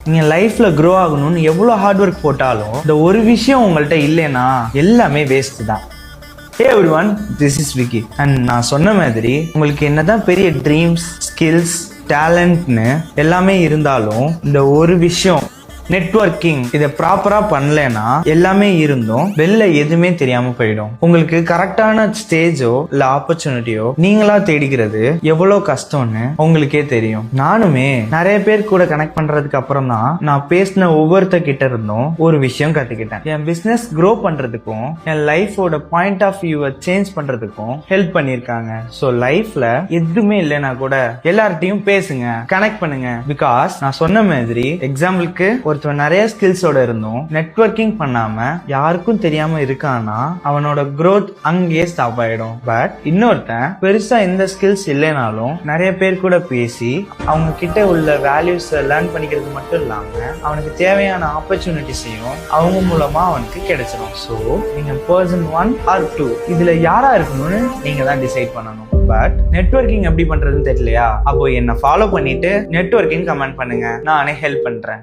நீங்க லைஃப்ல க்ரோ ஆகணும்னு எவ்வளவு ஹார்ட் ஒர்க் போட்டாலும் இந்த ஒரு விஷயம் உங்கள்கிட்ட இல்லைன்னா எல்லாமே வேஸ்ட் தான். Hey everyone, this is Vicky. And நான் சொன்ன மாதிரி உங்களுக்கு என்னதான் பெரிய ட்ரீம்ஸ், ஸ்கில்ஸ், டேலண்ட்னு எல்லாமே இருந்தாலும் இந்த ஒரு விஷயம் நெட்வொர்க்கிங் இதை ப்ராப்பரா பண்ணலன்னா எல்லாமே இருந்தும் வெளில எதுவுமே தெரியாம போயிடும். உங்களுக்கு கரெக்டான ஸ்டேஜோ இல்ல ஆப்பர்ச்சுனிட்டியோ நீங்களா தேடிக்கிறது எவ்வளவு கஷ்டம்னு உங்களுக்கே தெரியும். நானுமே நிறைய பேர் கூட கனெக்ட் பண்றதுக்கு அப்புறம் தான் நான் பேசின ஒவ்வொருத்த கிட்ட இருந்தும் ஒரு விஷயம் கத்துக்கிட்டேன். என் பிசினஸ் க்ரோ பண்றதுக்கும் என் லைஃபோட பாயிண்ட் ஆஃப் வியூவை சேஞ்ச் பண்றதுக்கும் ஹெல்ப் பண்ணிருக்காங்க. ஸோ லைஃப்ல எதுவுமே இல்லைன்னா கூட எல்லார்ட்டையும் பேசுங்க, கனெக்ட் பண்ணுங்க. பிகாஸ் நான் சொன்ன மாதிரி எக்ஸாம்பிளுக்கு ஒருத்தவன் நிறைய ஸ்கில்ஸோட இருந்தும் நெட்வொர்க்கிங் பண்ணாம யாருக்கும் தெரியாம இருக்கானா அவனோட growth அங்கேயே ஸ்டாப் ஆயிடும். பட் இன்னொருத்தன் பெருசா எந்த ஸ்கில்ஸ் இல்லைனாலும் நிறைய பேர் கூட பேசி அவங்க கிட்ட உள்ள வேல்யூஸ் லேர்ன் பண்ணிக்கிறது மட்டும் இல்லாம அவனுக்கு தேவையான ஆப்பர்ச்சுனிட்டிஸையும் அவங்க மூலமா அவனுக்கு கிடைச்சிடும். ஸோ நீங்க பர்சன் 1 or 2 இதுல யாரா இருக்கணும்னு நீங்க தான் டிசைட் பண்ணணும். பட் நெட்வொர்க்கிங் எப்படி பண்றதுன்னு தெரியலையா? அப்போ என்ன ஃபாலோ பண்ணிட்டு நெட்வொர்க்கிங் கமெண்ட் பண்ணுங்க, நானே ஹெல்ப் பண்றேன்.